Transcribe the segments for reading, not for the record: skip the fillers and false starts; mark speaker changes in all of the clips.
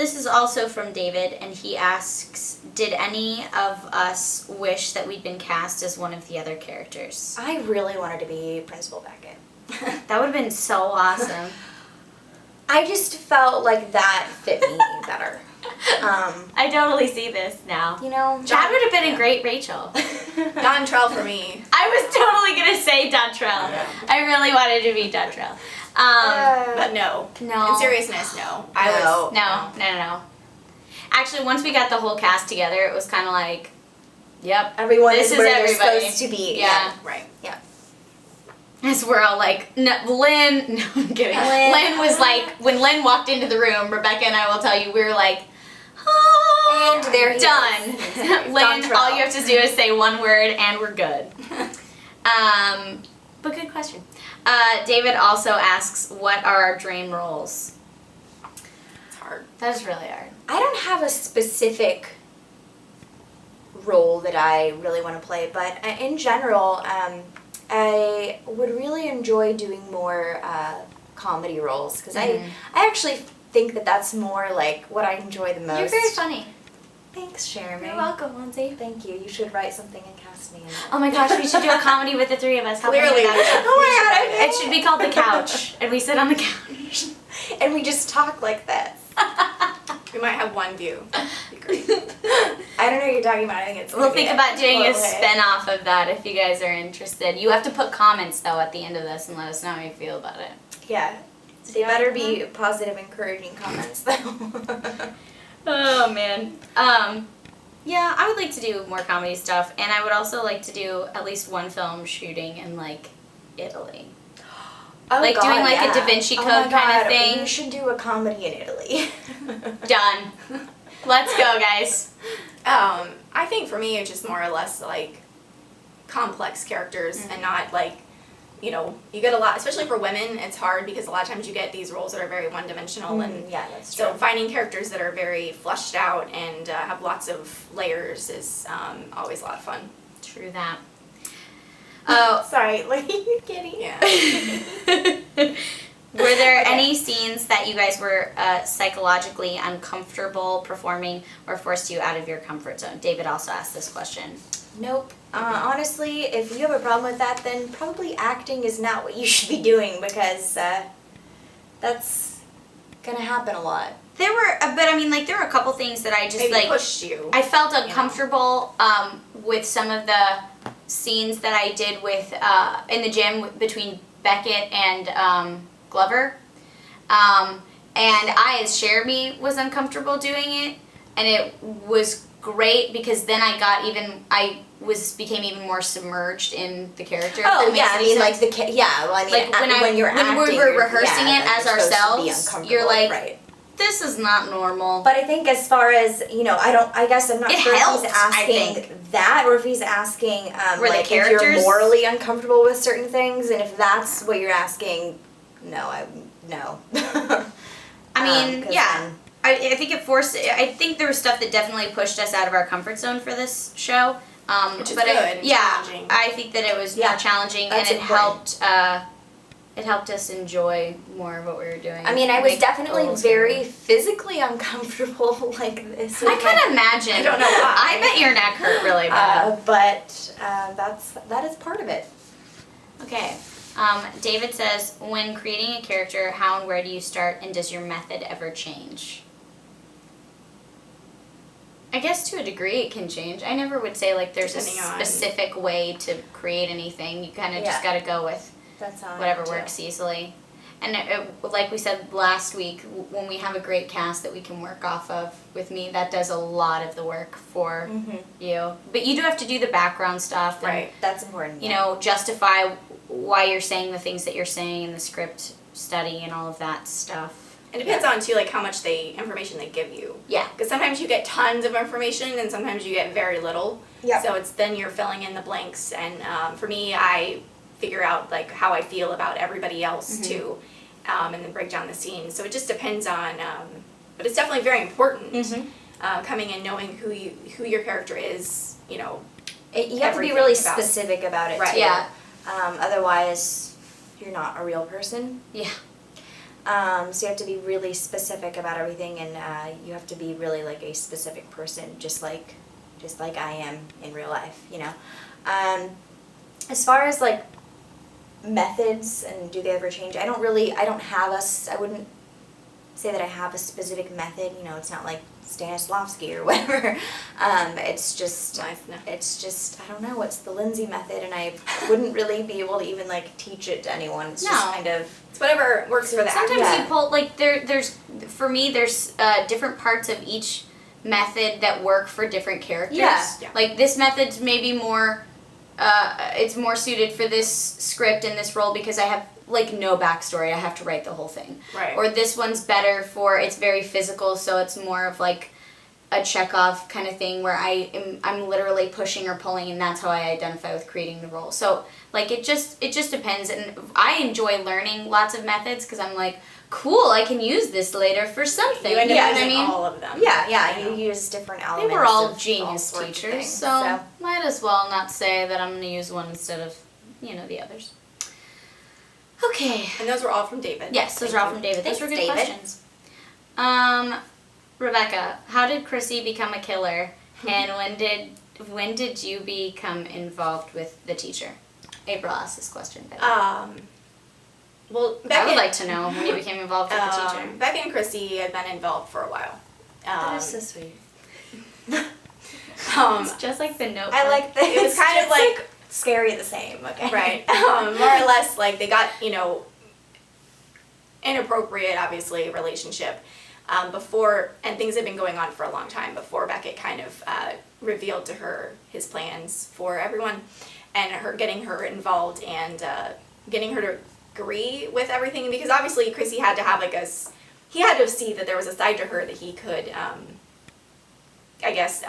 Speaker 1: this is also from David, and he asks, did any of us wish that we'd been cast as one of the other characters?
Speaker 2: I really wanted to be Principal Beckett.
Speaker 1: That would have been so awesome.
Speaker 2: I just felt like that fit me better.
Speaker 1: I totally see this now.
Speaker 2: You know,
Speaker 1: Chad would have been a great Rachel.
Speaker 3: Dontrell for me.
Speaker 1: I was totally going to say Dontrell.
Speaker 3: Yeah.
Speaker 1: I really wanted to be Dontrell.
Speaker 3: But no.
Speaker 1: No.
Speaker 3: In seriousness, no.
Speaker 1: No. Actually, once we got the whole cast together, it was kind of like, yep.
Speaker 2: everyone
Speaker 1: This
Speaker 2: is
Speaker 1: is
Speaker 2: where they're
Speaker 1: everybody.
Speaker 2: supposed to be.
Speaker 1: Yeah.
Speaker 3: Right.
Speaker 2: Yeah.
Speaker 1: As we're all like, no, Lynn, no, I'm kidding. Lynn was like, when Lynn walked into the room, Rebecca and I will tell you, we were like, oh,
Speaker 2: And there he
Speaker 1: done.
Speaker 2: is.
Speaker 1: Lynn,
Speaker 2: Dontrell.
Speaker 1: all you have to do is say one word and we're good. But good question. David also asks, what are our dream roles?
Speaker 3: It's hard.
Speaker 1: That is really hard.
Speaker 2: I don't have a specific role that I really want to play, but in general, I would really enjoy doing more comedy roles because I actually think that that's more like what I enjoy the most.
Speaker 1: You're very funny.
Speaker 2: Thanks, Jeremy.
Speaker 1: You're welcome, Lindsay.
Speaker 2: Thank you. You should write something and cast me in it.
Speaker 1: Oh my gosh, we should do a comedy with the three of us. How funny
Speaker 3: Clearly.
Speaker 1: would that
Speaker 2: Oh my god, I
Speaker 1: be? It should be called The Couch, and we sit on the couch.
Speaker 2: And we just talk like this.
Speaker 3: We might have one view. Be great.
Speaker 2: I don't know what you're talking about. I think it's.
Speaker 1: We'll
Speaker 2: gonna be
Speaker 1: think about doing a
Speaker 2: little bit.
Speaker 1: spin-off of that if you guys are interested. You have to put comments, though, at the end of this and let us know how you feel about it.
Speaker 2: Yeah. They better be positive, encouraging comments, though.
Speaker 1: Oh, man. Yeah, I would like to do more comedy stuff, and I would also like to do at least one film shooting in, like, Italy.
Speaker 2: Oh
Speaker 1: Like
Speaker 2: God,
Speaker 1: doing, like, a
Speaker 2: yeah.
Speaker 1: Da Vinci
Speaker 2: Oh
Speaker 1: Code
Speaker 2: my
Speaker 1: kind of
Speaker 2: God,
Speaker 1: thing.
Speaker 2: We should do a comedy in Italy.
Speaker 1: Done. Let's go, guys.
Speaker 3: I think for me, it's just more or less like complex characters and not like, you know, you get a lot, especially for women, it's hard because a lot of times you get these roles that are very one-dimensional and
Speaker 2: Yeah, that's true.
Speaker 3: so finding characters that are very fleshed out and have lots of layers is always a lot of fun.
Speaker 1: True that. Oh,
Speaker 2: Sorry, like you're kidding.
Speaker 3: Yeah.
Speaker 1: were there any scenes that you guys were psychologically uncomfortable performing or forced you out of your comfort zone? David also asked this question.
Speaker 2: Nope. Honestly, if you have a problem with that, then probably acting is not what you should be doing because that's gonna happen a lot.
Speaker 1: There were, but I mean, like, there were a couple things that I just,
Speaker 3: Maybe
Speaker 1: like,
Speaker 3: pushed you.
Speaker 1: I felt uncomfortable with some of the scenes that I did with, in the gym between Beckett and Glover. And I, as Jeremy, was uncomfortable doing it, and it was great because then became even more submerged in the character. if that
Speaker 2: Oh
Speaker 1: makes
Speaker 2: yeah, I
Speaker 1: any
Speaker 2: mean
Speaker 1: sense.
Speaker 2: like well, I mean
Speaker 1: Like
Speaker 2: when you're acting,
Speaker 1: we were rehearsing
Speaker 2: yeah,
Speaker 1: it
Speaker 2: like
Speaker 1: as
Speaker 2: you're supposed to be
Speaker 1: ourselves,
Speaker 2: uncomfortable,
Speaker 1: you're like,
Speaker 2: right.
Speaker 1: this is not normal.
Speaker 2: But I think as far as, you know, I guess I'm not
Speaker 1: It
Speaker 2: sure
Speaker 1: helped,
Speaker 2: if he's
Speaker 1: I
Speaker 2: asking
Speaker 1: think.
Speaker 2: that or if he's asking
Speaker 1: Were the
Speaker 2: like if you're
Speaker 1: characters-
Speaker 2: morally uncomfortable with certain things, and if that's what you're asking, no.
Speaker 1: I mean,
Speaker 2: 'cause
Speaker 1: yeah.
Speaker 2: then-
Speaker 1: I think it forced. I think there was stuff that definitely pushed us out of our comfort zone for this show.
Speaker 3: Which is
Speaker 1: but
Speaker 3: good and
Speaker 1: yeah,
Speaker 3: challenging.
Speaker 1: I think that it was
Speaker 2: Yeah,
Speaker 1: more challenging, and
Speaker 2: that's
Speaker 1: it
Speaker 2: important.
Speaker 1: helped. It helped us enjoy more of what we were doing.
Speaker 2: I mean, I was
Speaker 1: Like,
Speaker 2: definitely
Speaker 1: roles
Speaker 2: very
Speaker 1: were-
Speaker 2: physically uncomfortable like this.
Speaker 1: I can imagine.
Speaker 3: I don't know why.
Speaker 1: I bet your neck hurt really bad.
Speaker 2: But that is part of it.
Speaker 1: Okay. David says, when creating a character, how and where do you start, and does your method ever change? I guess to a degree it can change. I never would say like there's
Speaker 3: Depending
Speaker 1: a
Speaker 3: on-
Speaker 1: specific way to create anything. You kind of just
Speaker 2: Yeah.
Speaker 1: got to go with
Speaker 2: That's how
Speaker 1: whatever
Speaker 2: I do.
Speaker 1: works easily. And like we said last week, when we have a great cast that we can work off of with me, that does a lot of the work for you. But you do have to do the background stuff and,
Speaker 3: Right.
Speaker 2: That's important.
Speaker 1: you know, justify why you're saying the things that you're saying in the script study and all of that stuff.
Speaker 3: It depends on too, like how much information they give you.
Speaker 1: Yeah.
Speaker 3: Because sometimes you get tons of information, and sometimes you get very little.
Speaker 2: Yep.
Speaker 3: So it's then you're filling in the blanks. And for me, I figure out like how I feel about everybody else too, and then break down the scene. So it just depends on. But it's definitely very important coming in knowing who your character is. You know.
Speaker 2: You have to be
Speaker 3: everything
Speaker 2: really
Speaker 3: about-
Speaker 2: specific about it
Speaker 3: Right.
Speaker 2: too.
Speaker 1: Yeah.
Speaker 2: Otherwise, you're not a real person.
Speaker 1: Yeah.
Speaker 2: So you have to be really specific about everything, and you have to be really like a specific person, just like I am in real life, you know. As far as like methods and do they ever change, I wouldn't say that I have a specific method, you know. It's not like Stanislavski or whatever. It's just
Speaker 3: Nice, no.
Speaker 2: I don't know, it's the Lindsay method, and I wouldn't really be able to even like teach it to anyone. It's just
Speaker 1: No.
Speaker 2: kind of
Speaker 3: It's whatever works for the
Speaker 1: Sometimes
Speaker 3: actor.
Speaker 2: Yeah.
Speaker 1: you pull like there's for me there's different parts of each method that work for different characters.
Speaker 2: Yeah.
Speaker 1: Like this method's maybe more it's more suited for this script and this role because I have like no backstory. I have to write the whole thing.
Speaker 3: Right.
Speaker 1: Or this one's better for it's very physical, so it's more of like a Chekhov kind of thing where I'm literally pushing or pulling, and that's how I identify with creating the role. So like it just depends, and I enjoy learning lots of methods because I'm like, cool, I can use this later for something.
Speaker 3: You end up
Speaker 1: know what I
Speaker 3: using
Speaker 1: mean?
Speaker 3: all of them.
Speaker 2: yeah,
Speaker 3: You know.
Speaker 2: you use different
Speaker 1: They
Speaker 2: elements.
Speaker 1: were all
Speaker 2: of
Speaker 1: genius
Speaker 2: sorts of
Speaker 1: teachers,
Speaker 2: things,
Speaker 1: so might as well not say that I'm going to use one instead of, you know, the others. Okay.
Speaker 3: And those were all from David.
Speaker 1: Yes, those
Speaker 3: Thank
Speaker 1: are all
Speaker 3: you.
Speaker 1: from David. Those
Speaker 2: Thanks,
Speaker 1: were good
Speaker 2: David.
Speaker 1: questions. Rebecca, how did Chrissy become a killer, and when did you become involved with the teacher? April asked this question. By the way.
Speaker 3: Well,
Speaker 1: I
Speaker 3: Beckett,
Speaker 1: would like to know when you became involved with the teacher.
Speaker 3: Beckett and Chrissy had been involved for a while.
Speaker 2: That is so sweet.
Speaker 1: It's just like the Notebook.
Speaker 2: I like that.
Speaker 3: It was kind of like
Speaker 2: scary the same. Okay.
Speaker 3: right, more or less like they got, you know, inappropriate, obviously, relationship before, and things had been going on for a long time before Beckett kind of revealed to her his plans for everyone, and her getting her involved and getting her to agree with everything, because obviously Chrissy had to have like he had to see that there was a side to her that he could, I guess.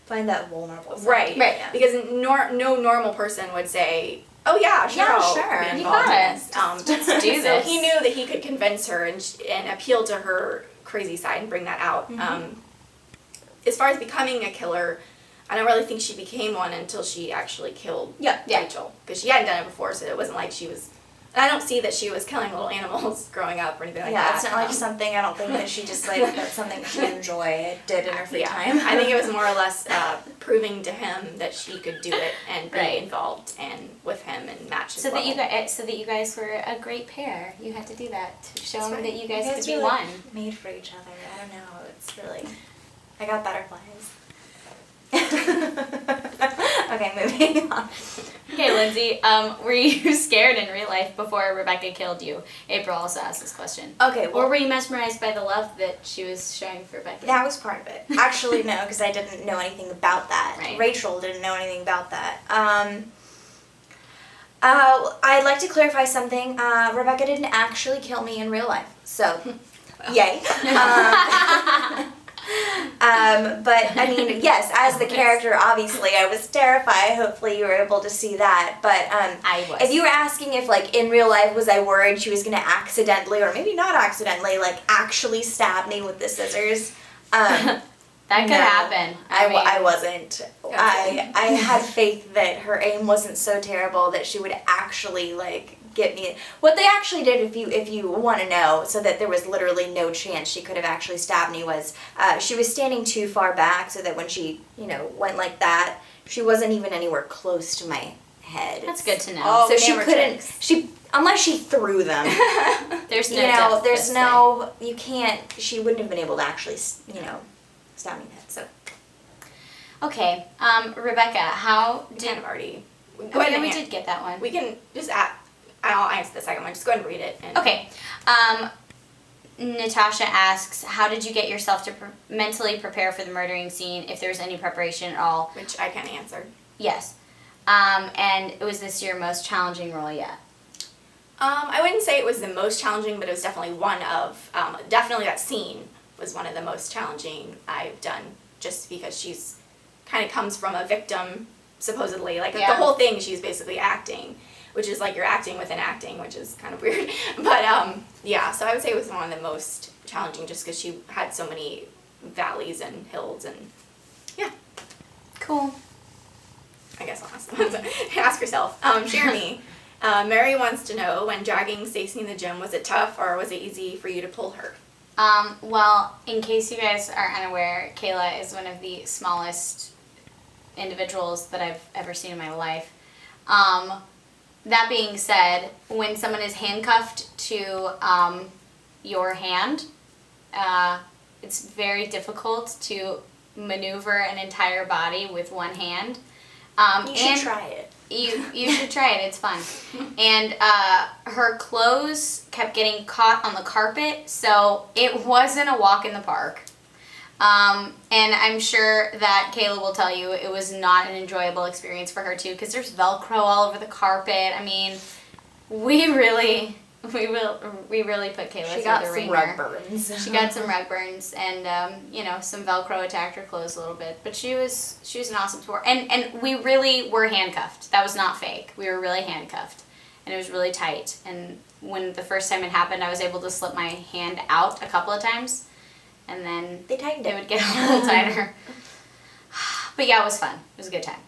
Speaker 2: Find that vulnerable side.
Speaker 3: Right,
Speaker 1: Right.
Speaker 2: Yeah.
Speaker 3: because no normal person would say, "Oh yeah, sure,
Speaker 2: Yeah,
Speaker 3: I'll
Speaker 2: sure,
Speaker 3: be
Speaker 2: you
Speaker 3: involved
Speaker 1: got
Speaker 3: in
Speaker 1: it.
Speaker 3: this."
Speaker 1: Let's do
Speaker 3: So
Speaker 1: this.
Speaker 3: he knew that he could convince her and appeal to her crazy side and bring that out.
Speaker 2: Mm-hmm.
Speaker 3: As far as becoming a killer, I don't really think she became one until she actually killed
Speaker 2: Yeah.
Speaker 3: Rachel, because she hadn't done it before, so it wasn't like she was. And I don't see that she was killing little animals growing up or anything like
Speaker 2: Yeah,
Speaker 3: that.
Speaker 2: it's not like something, I don't think that she just like, that's something she did in her free
Speaker 3: Yeah,
Speaker 2: time.
Speaker 3: I think it was more or less proving to him that she could do it and be
Speaker 1: Right.
Speaker 3: involved and with him and match his
Speaker 1: So that
Speaker 3: level.
Speaker 1: you guys were a great pair. You had to do that to show him
Speaker 3: right.
Speaker 1: that you guys could be
Speaker 2: really
Speaker 1: one.
Speaker 2: made for each other. I don't know. It's really, I got butterflies. Okay, moving on.
Speaker 1: Okay, Lindsay, were you scared in real life before Rebecca killed you? April also asked this question.
Speaker 2: Okay,
Speaker 1: Or
Speaker 2: well,
Speaker 1: were you mesmerized by the love that she was showing for Becky?
Speaker 2: that was part of it. Actually, no, because I didn't know anything about that.
Speaker 1: Right.
Speaker 2: Rachel didn't know anything about that. I'd like to clarify something. Rebecca didn't actually kill me in real life, so yay. But I mean, yes, as the character, obviously, I was terrified. Hopefully, you were able to see that. But
Speaker 1: I was.
Speaker 2: if you were asking if, like, in real life, was I worried she was going to accidentally, or maybe not accidentally, like, actually stab me with the scissors?
Speaker 1: That could
Speaker 2: No,
Speaker 1: happen.
Speaker 2: I wasn't.
Speaker 3: That's
Speaker 2: I had faith that her aim wasn't so terrible that she would actually, like, get me. What they actually did, if you want to know, so that there was literally no chance she could have actually stabbed me, was she was standing too far back so that when she, went like that, she wasn't even anywhere close to my head.
Speaker 1: That's good to know.
Speaker 3: Oh,
Speaker 2: So she
Speaker 3: camera
Speaker 2: couldn't.
Speaker 3: tricks.
Speaker 2: Unless she threw them.
Speaker 1: There's no
Speaker 2: You know,
Speaker 1: depth
Speaker 2: there's
Speaker 1: this way.
Speaker 2: no. You can't. She wouldn't have been able to actually, stab me in the head. So.
Speaker 1: Okay, Rebecca, how
Speaker 3: We
Speaker 1: did...
Speaker 3: kind of already. Go
Speaker 1: Oh,
Speaker 3: ahead
Speaker 1: yeah,
Speaker 3: and
Speaker 1: we did get that one.
Speaker 3: We can just I'll answer the second one. Just go ahead and read it. And
Speaker 1: Okay. Natasha asks, how did you get yourself to mentally prepare for the murdering scene, if there was any preparation at all?
Speaker 3: Which I can answer.
Speaker 1: Yes. And was this your most challenging role yet?
Speaker 3: I wouldn't say it was the most challenging, but it was definitely one of, definitely that scene was one of the most challenging I've done, just because she's kind of comes from a victim, supposedly. Like,
Speaker 1: Yeah.
Speaker 3: the whole thing, she's basically acting, which is like you're acting within acting, which is kind of weird. But, yeah, so I would say it was one of the most challenging, just because she had so many valleys and hills, and yeah,
Speaker 1: Cool.
Speaker 3: I guess I'll ask, ask yourself. Jeremy, Mary wants to know, when dragging Stacy in the gym, was it tough or was it easy for you to pull her?
Speaker 1: Well, in case you guys are unaware, Kayla is one of the smallest individuals that I've ever seen in my life. That being said, when someone is handcuffed to your hand, it's very difficult to maneuver an entire body with one hand.
Speaker 2: You should try it.
Speaker 1: You should try it. It's fun. And her clothes kept getting caught on the carpet, so it wasn't a walk in the park. And I'm sure that Kayla will tell you it was not an enjoyable experience for her too, because there's Velcro all over the carpet. I mean, we really put Kayla
Speaker 2: She
Speaker 1: through
Speaker 2: got
Speaker 1: the
Speaker 2: some
Speaker 1: ringer.
Speaker 2: rug burns.
Speaker 1: She got some rug burns, and some Velcro attacked her clothes a little bit. But she was an awesome sport, and we really were handcuffed. That was not fake. We were really handcuffed, and it was really tight. And when the first time it happened, I was able to slip my hand out a couple of times, and then
Speaker 2: They tightened
Speaker 1: they
Speaker 2: it.
Speaker 1: would get a little tighter. But yeah, it was fun. It was a good time.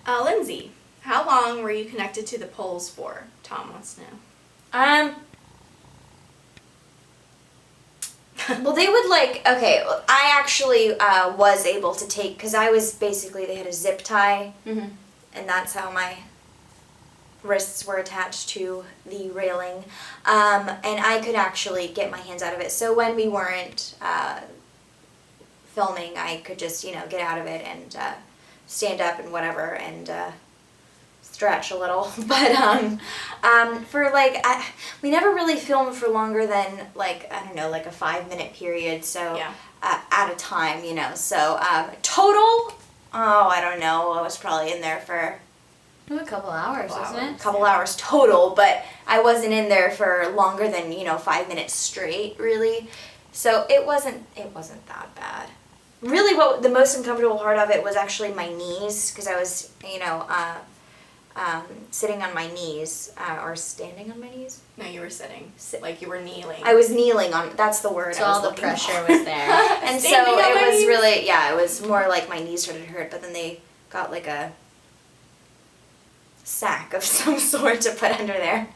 Speaker 3: Lindsay, how long were you connected to the poles for? Tom wants to know.
Speaker 2: Well, they would I actually was able to take, because I was basically, they had a zip tie,
Speaker 1: Mm-hmm.
Speaker 2: and that's how my wrists were attached to the railing, and I could actually get my hands out of it. So when we weren't filming, I could just, get out of it and stand up and whatever, and stretch a little. But for we never really filmed for longer than a 5-minute period. So
Speaker 3: Yeah.
Speaker 2: at a time, So total, I don't know. I was probably in there for
Speaker 1: A couple hours,
Speaker 3: Couple
Speaker 1: wasn't
Speaker 2: a
Speaker 1: it?
Speaker 2: couple hours total, but I wasn't in there for longer than 5 minutes straight, really. So it wasn't that bad. Really, what the most uncomfortable part of it was actually my knees, because I was sitting on my knees or standing on my knees.
Speaker 3: No, you were sitting.
Speaker 2: Sit-
Speaker 3: Like you were kneeling.
Speaker 2: I was kneeling on. That's the word.
Speaker 1: So
Speaker 2: I was
Speaker 1: all the
Speaker 2: looking
Speaker 1: pressure
Speaker 2: for.
Speaker 1: was there.
Speaker 2: And so
Speaker 3: Standing on my
Speaker 2: it was
Speaker 3: knees?
Speaker 2: really, it was more like my knees started to hurt, but then they got like a sack of some sort to put under there.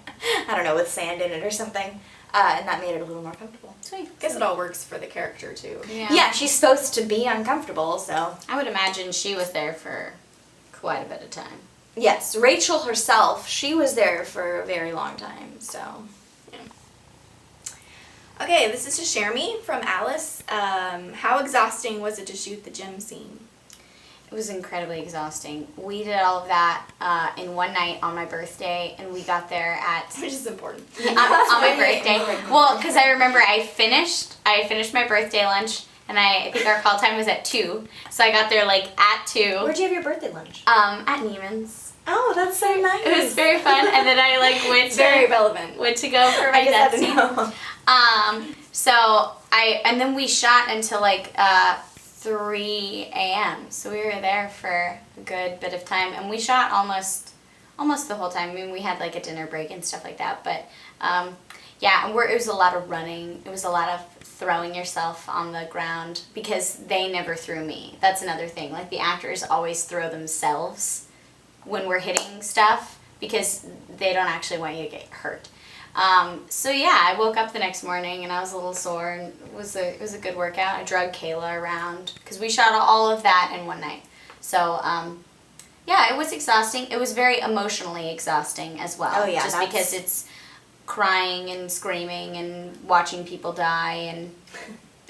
Speaker 2: I don't know, with sand in it or something. And that made it a little more comfortable.
Speaker 1: Sweet.
Speaker 3: I guess it all works for the character too.
Speaker 2: Yeah, she's supposed to be uncomfortable, so.
Speaker 1: I would imagine she was there for quite a bit of time.
Speaker 2: Yes, Rachel herself, she was there for a very long time, so.
Speaker 3: Okay, this is to Shermie from Alice. How exhausting was it to shoot the gym scene?
Speaker 1: It was incredibly exhausting. We did all of that in one night on my birthday, and we got there at
Speaker 3: Which is important.
Speaker 1: on my
Speaker 2: really
Speaker 1: birthday.
Speaker 2: important.
Speaker 1: Well, because I remember I finished my birthday lunch, and I think our call time was at 2, so I got there like at 2.
Speaker 2: Where'd you have your birthday lunch?
Speaker 1: At Neiman's.
Speaker 2: Oh, that's so nice.
Speaker 1: It was very fun, and then I like
Speaker 3: It's very relevant.
Speaker 1: went to go for my
Speaker 2: I just had to
Speaker 1: death scene.
Speaker 2: know.
Speaker 1: And then we shot until like 3 a.m. So we were there for a good bit of time, and we shot almost the whole time. I mean, we had like a dinner break and stuff like that, but yeah, and it was a lot of running. It was a lot of throwing yourself on the ground, because they never threw me. That's another thing. Like, the actors always throw themselves when we're hitting stuff, because they don't actually want you to get hurt. So yeah, I woke up the next morning and I was a little sore, and it was a good workout. I drug Kayla around because we shot all of that in one night. So yeah, it was exhausting. It was very emotionally exhausting as well.
Speaker 2: Oh, yeah,
Speaker 1: just
Speaker 2: that's-
Speaker 1: because it's crying and screaming and watching people die,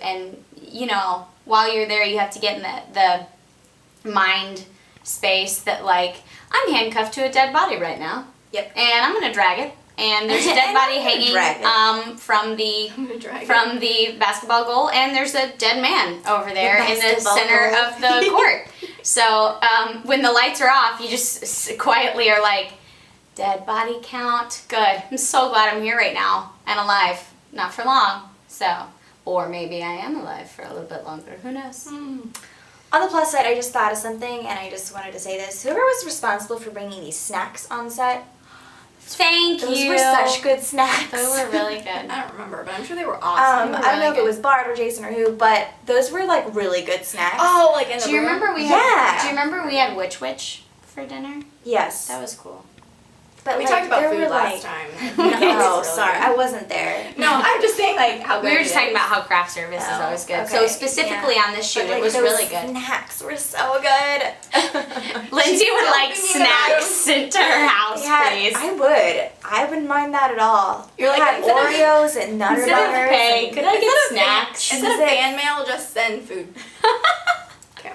Speaker 1: and while you're there, you have to get in the mind space that, like, I'm handcuffed to a dead body right now.
Speaker 2: Yep.
Speaker 1: And I'm gonna drag it. And there's a dead
Speaker 2: And
Speaker 1: body
Speaker 2: I'm gonna drag
Speaker 1: hanging from the
Speaker 3: I'm gonna drag
Speaker 1: from the basketball goal, and there's a dead man over there in the
Speaker 2: basketball
Speaker 1: center
Speaker 2: goal.
Speaker 1: of the court. So when the lights are off, you just quietly are like, dead body count. Good. I'm so glad I'm here right now and alive. Not for long. So, or maybe I am alive for a little bit longer. Who knows?
Speaker 2: On the plus side, I just thought of something, and I just wanted to say this. Whoever was responsible for bringing these snacks on set,
Speaker 1: Thank
Speaker 2: those
Speaker 1: you.
Speaker 2: were such good snacks.
Speaker 1: They were really good.
Speaker 3: I don't remember, but I'm sure they were awesome.
Speaker 2: I don't
Speaker 1: really
Speaker 2: know if it
Speaker 1: good.
Speaker 2: was Bart or Jason or who, but those were like really good snacks.
Speaker 3: Oh, like in the
Speaker 1: Do you
Speaker 3: room?
Speaker 1: remember we
Speaker 2: Yeah.
Speaker 1: had? Do you remember we had Witch for dinner?
Speaker 2: Yes.
Speaker 1: That was cool.
Speaker 2: But
Speaker 3: We
Speaker 2: like,
Speaker 3: talked about
Speaker 2: there
Speaker 3: food
Speaker 2: were,
Speaker 3: last
Speaker 2: like,
Speaker 3: time.
Speaker 2: Oh,
Speaker 3: It was really
Speaker 2: sorry,
Speaker 3: good.
Speaker 2: I wasn't there.
Speaker 3: No, I'm just saying like how good
Speaker 1: We were
Speaker 3: it
Speaker 1: just talking
Speaker 3: is.
Speaker 1: about how craft service is
Speaker 2: Oh,
Speaker 1: always good.
Speaker 2: okay,
Speaker 1: So specifically on this shoot,
Speaker 2: But, like,
Speaker 1: it was
Speaker 2: those
Speaker 1: really good.
Speaker 2: Snacks were so good.
Speaker 1: Lindsay would
Speaker 3: still
Speaker 1: like
Speaker 3: thinking about
Speaker 1: snacks sent to her house,
Speaker 2: Yeah,
Speaker 1: please.
Speaker 2: I wouldn't mind that at all.
Speaker 3: You're like,
Speaker 2: I had
Speaker 3: instead of-
Speaker 2: Oreos and Nutter
Speaker 1: Instead of
Speaker 2: Butters.
Speaker 1: pay,
Speaker 2: and-
Speaker 1: could I get
Speaker 3: Instead of
Speaker 1: snacks?
Speaker 3: Instead of
Speaker 2: Cheez-Its.
Speaker 3: fan mail, just send food. Okay.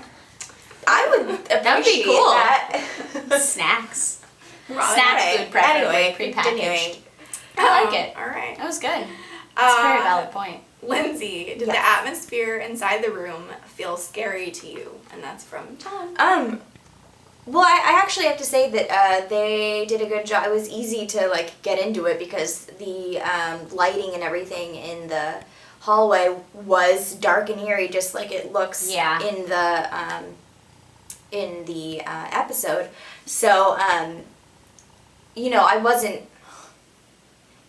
Speaker 2: I would appreciate
Speaker 1: That would be cool.
Speaker 2: that.
Speaker 1: Snacks.
Speaker 3: Right.
Speaker 1: Snack
Speaker 2: Okay,
Speaker 1: food, preferably
Speaker 2: anyway,
Speaker 1: prepackaged.
Speaker 2: continuing.
Speaker 1: I like it.
Speaker 3: All right.
Speaker 1: That was good. That's a very valid point.
Speaker 3: Lindsay, did
Speaker 2: Yes.
Speaker 3: the atmosphere inside the room feel scary to you? And that's from Tom.
Speaker 2: Well, I actually have to say that they did a good job. It was easy to like get into it because the lighting and everything in the hallway was dark and eerie, just like it looks
Speaker 1: Yeah.
Speaker 2: in the episode. So you know, I wasn't.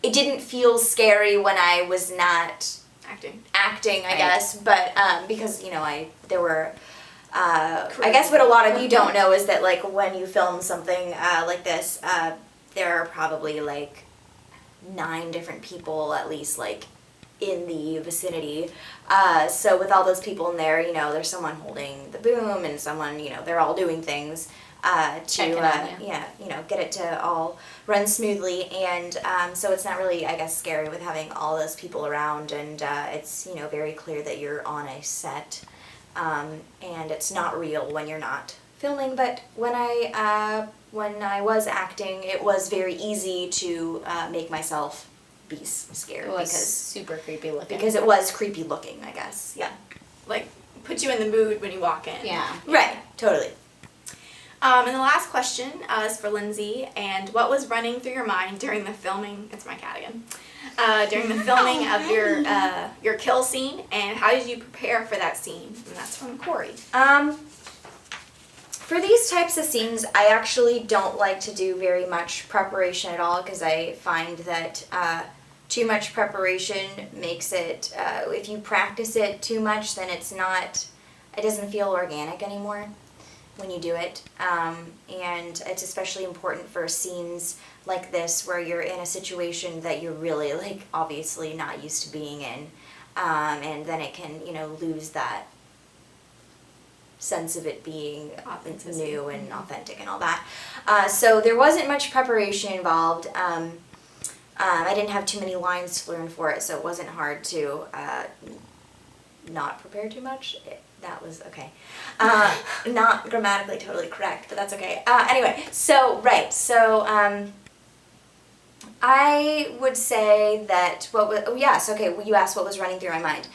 Speaker 2: It didn't feel scary when I was not
Speaker 3: Acting.
Speaker 2: I
Speaker 1: Right.
Speaker 2: guess, but because you know there were I guess what a lot of you don't know is that like when you film something like this, there are probably like 9 different people at least like in the vicinity. So with all those people in there, you know, there's someone holding the boom and someone, you know, they're all doing things to
Speaker 1: Checking on you.
Speaker 2: yeah, you know, get it to all run smoothly. And so it's not really, I guess, scary with having all those people around, and it's, you know, very clear that you're on a set. And it's not real when you're not filming, but when I was acting, it was very easy to make myself be scared
Speaker 1: It was
Speaker 2: because
Speaker 1: super creepy looking.
Speaker 2: it was creepy looking, I guess. Yeah.
Speaker 3: Like, put you in the mood when you walk in.
Speaker 1: Yeah.
Speaker 2: Right. Totally.
Speaker 3: And the last question is for Lindsay. And what was running through your mind during the filming? It's my cat again. During the filming of your kill scene, and how did you prepare for that scene? And that's from Corey.
Speaker 2: For these types of scenes, I actually don't like to do very much preparation at all because I find that too much preparation makes it, if you practice it too much, then it doesn't feel organic anymore when you do it. And it's especially important for scenes like this where you're in a situation that you're really, like, obviously not used to being in. And then it can, you know, lose that sense of it being
Speaker 3: Authenticity.
Speaker 2: new and authentic and all that. So there wasn't much preparation involved. I didn't have too many lines to learn for it, so it wasn't hard to not prepare too much. That was okay. Not grammatically totally correct, but that's okay. Anyway, so I would say that you asked what was running through my mind.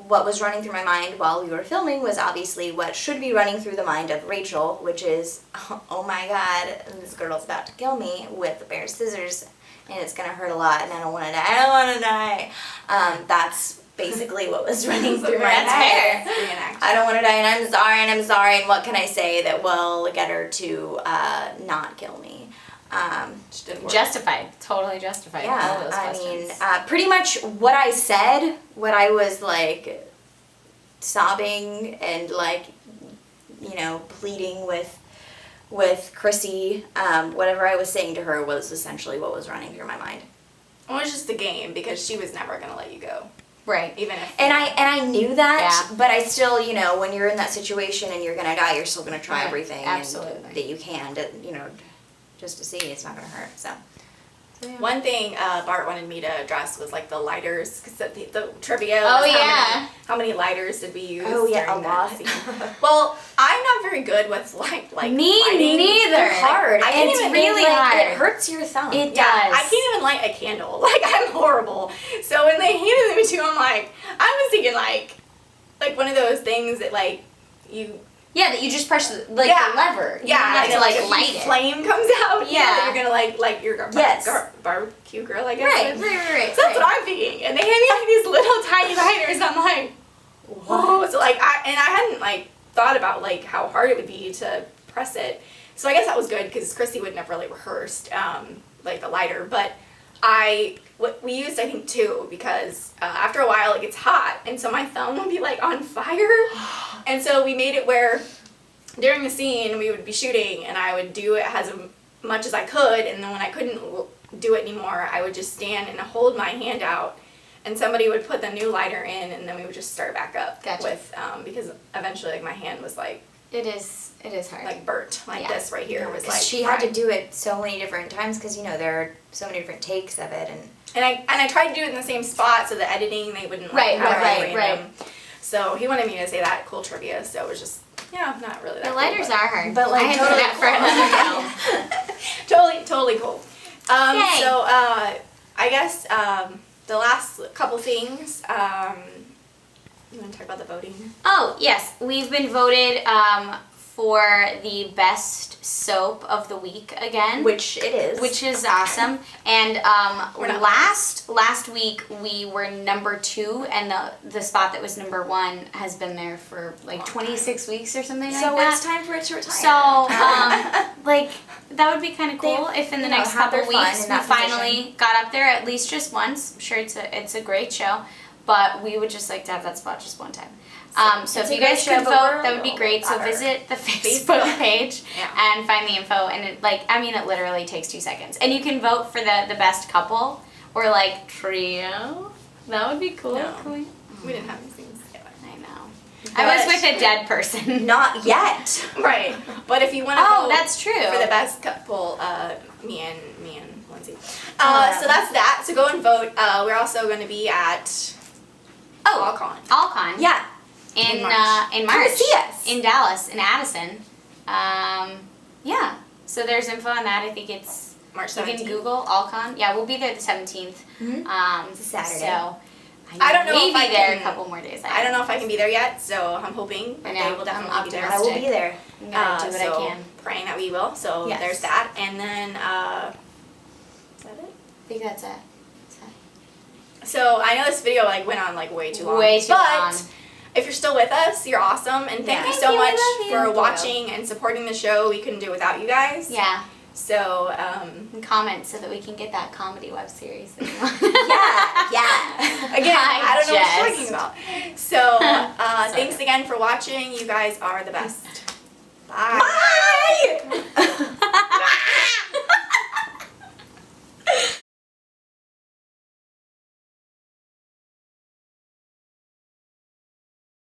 Speaker 2: What was running through my mind while we were filming was obviously what should be running through the mind of Rachel, which is, oh my god, this girl's about to kill me with a pair of scissors, and it's gonna hurt a lot, and I don't want to die. That's basically what was running through my
Speaker 1: That's
Speaker 2: head.
Speaker 1: fair.
Speaker 3: Reenact.
Speaker 2: I don't want to die, and I'm sorry, and what can I say that will get her to not kill me?
Speaker 3: Just didn't work.
Speaker 1: Justified. Totally justified. All
Speaker 2: Yeah,
Speaker 1: those
Speaker 2: I
Speaker 1: questions.
Speaker 2: mean, pretty much what I said, what I was like sobbing and like, you know, pleading with Chrissy, whatever I was saying to her was essentially what was running through my mind.
Speaker 3: Well, it was just a game because she was never gonna let you go,
Speaker 1: right.
Speaker 3: even if.
Speaker 2: And I knew that,
Speaker 1: Yeah.
Speaker 2: but I still, you know, when you're in that situation and you're gonna die, you're still gonna try
Speaker 1: Right,
Speaker 2: everything
Speaker 1: absolutely.
Speaker 2: that you can to, you know, just to see it's not gonna hurt. So yeah.
Speaker 3: One thing Bart wanted me to address was like the lighters, because the trivia.
Speaker 1: Oh,
Speaker 3: was
Speaker 1: yeah.
Speaker 3: How many lighters did we use?
Speaker 2: Oh yeah, a
Speaker 3: during that
Speaker 2: lot.
Speaker 3: scene? Well, I'm not very good with like
Speaker 1: Me
Speaker 3: lighting.
Speaker 1: neither.
Speaker 2: They're hard.
Speaker 3: I can't
Speaker 2: It's
Speaker 3: even
Speaker 2: really
Speaker 1: like,
Speaker 2: hard.
Speaker 1: it
Speaker 2: It hurts your thumb.
Speaker 1: It
Speaker 3: Yeah,
Speaker 1: does.
Speaker 3: I can't even light a candle. Like, I'm horrible. So when they handed me to him, I was thinking like one of those things that like you.
Speaker 1: Yeah, that you just press the lever. You
Speaker 3: Yeah,
Speaker 1: don't have
Speaker 3: and
Speaker 1: to like
Speaker 3: a
Speaker 1: light it.
Speaker 3: flame comes out. You know,
Speaker 1: Yeah.
Speaker 3: that you're gonna like your
Speaker 2: Yes.
Speaker 3: barbecue grill, I guess.
Speaker 2: Right,
Speaker 3: it is.
Speaker 1: right.
Speaker 3: So that's what I'm thinking. And they hand me like these little tiny lighters, and I'm like, whoa. So like I hadn't like thought about like how hard it would be to press it. So I guess that was good because Chrissy would never really rehearsed like the lighter, but we used I think 2 because after a while it gets hot, and so my thumb would be like on fire, and so we made it where during the scene we would be shooting and I would do it as much as I could, and then when I couldn't do it anymore, I would just stand and hold my hand out, and somebody would put the new lighter in, and then we would just start back up.
Speaker 1: Gotcha.
Speaker 3: With because eventually like my hand was like
Speaker 1: It is hard.
Speaker 3: like burnt, like
Speaker 1: Yeah.
Speaker 3: this right here was like
Speaker 2: she had to
Speaker 3: fried.
Speaker 2: do it so many different times because there are so many different takes of it, and
Speaker 3: And I tried to do it in the same spot so the editing they wouldn't
Speaker 1: Right,
Speaker 3: like, have
Speaker 1: right,
Speaker 3: it
Speaker 1: right.
Speaker 3: random. So he wanted me to say that cool trivia, so it was just not really that
Speaker 1: the
Speaker 3: cool,
Speaker 1: lighters
Speaker 3: but-
Speaker 1: are hard.
Speaker 2: But, like,
Speaker 1: I had
Speaker 2: totally
Speaker 1: that for another go.
Speaker 3: totally cool.
Speaker 1: Yay.
Speaker 3: So I guess the last couple things. You want to talk about the voting?
Speaker 1: Oh, yes. We've been voted for the best soap of the week again.
Speaker 2: which it is.
Speaker 1: Which is awesome. And
Speaker 3: We're not
Speaker 1: last week we were number 2, and the spot that was number 1 has been there for like
Speaker 3: Long
Speaker 1: 26 weeks or something
Speaker 2: so
Speaker 1: like
Speaker 2: it's
Speaker 1: that.
Speaker 2: time for it to retire.
Speaker 1: So, like, that would be kind of cool
Speaker 2: They've,
Speaker 1: if in the
Speaker 2: you know,
Speaker 1: next
Speaker 2: had
Speaker 1: couple
Speaker 2: their fun
Speaker 1: weeks
Speaker 2: in
Speaker 1: we
Speaker 2: that
Speaker 1: finally
Speaker 2: position.
Speaker 1: got up there at least just once. I'm sure it's a great show, but we would just like to have that spot just one time. So
Speaker 2: It's
Speaker 1: if
Speaker 2: a
Speaker 1: you
Speaker 2: great
Speaker 1: guys
Speaker 2: show,
Speaker 1: could
Speaker 2: but
Speaker 1: vote,
Speaker 2: we're
Speaker 1: that would be
Speaker 2: a
Speaker 1: great. So
Speaker 2: little better.
Speaker 1: visit the Facebook page
Speaker 3: Yeah.
Speaker 1: and find the info. And it, it literally takes 2 seconds. And you can vote for the best couple or like trio. That would be cool.
Speaker 3: No.
Speaker 1: Can we?
Speaker 3: We didn't have these things together.
Speaker 1: I know. I was with a dead person.
Speaker 2: Not yet.
Speaker 3: Right. But if you want to
Speaker 1: Oh,
Speaker 3: vote
Speaker 1: that's true.
Speaker 3: for the best couple, me and Lindsay.
Speaker 2: Oh.
Speaker 3: So that's that. So go and vote. We're also going to be at Alcon.
Speaker 1: Alcon.
Speaker 2: Yeah.
Speaker 1: In
Speaker 3: In March.
Speaker 1: in
Speaker 2: Come
Speaker 1: March.
Speaker 2: to see us.
Speaker 1: In Dallas, in Addison. Yeah. So there's info on that. I think it's
Speaker 3: March
Speaker 1: you
Speaker 3: 17th.
Speaker 1: can Google Alcon. Yeah, we'll be there the 17th.
Speaker 2: Mhm.
Speaker 1: It's
Speaker 2: a Saturday.
Speaker 1: So
Speaker 3: I don't know
Speaker 1: may
Speaker 3: if I
Speaker 1: be there
Speaker 3: can-
Speaker 1: a couple more days.
Speaker 3: I don't know if I can be there yet, so I'm hoping
Speaker 1: I
Speaker 3: that
Speaker 1: know,
Speaker 3: they will
Speaker 1: I'm
Speaker 3: definitely be there.
Speaker 2: I will be there.
Speaker 1: I'm gonna do what
Speaker 3: so
Speaker 1: I can.
Speaker 3: praying that we will. So
Speaker 2: Yes.
Speaker 3: there's that, and then is that it?
Speaker 1: I think that's it.
Speaker 3: So I know this video went on way too long.
Speaker 1: Way too
Speaker 3: but
Speaker 1: long.
Speaker 3: if you're still with us, you're awesome, and thank
Speaker 2: Yeah.
Speaker 3: you
Speaker 2: Thank
Speaker 3: so
Speaker 2: you,
Speaker 3: much
Speaker 2: we love you.
Speaker 3: for
Speaker 2: Thank you.
Speaker 3: watching and supporting the show. We couldn't do it without you guys.
Speaker 1: Yeah.
Speaker 3: So
Speaker 1: And comment so that we can get that comedy web series. That you want.
Speaker 2: Yeah.
Speaker 3: again,
Speaker 1: Hi,
Speaker 3: I don't know what
Speaker 1: Jess.
Speaker 3: you're talking about. So thanks again for watching. You guys are the best. Bye.
Speaker 2: Bye.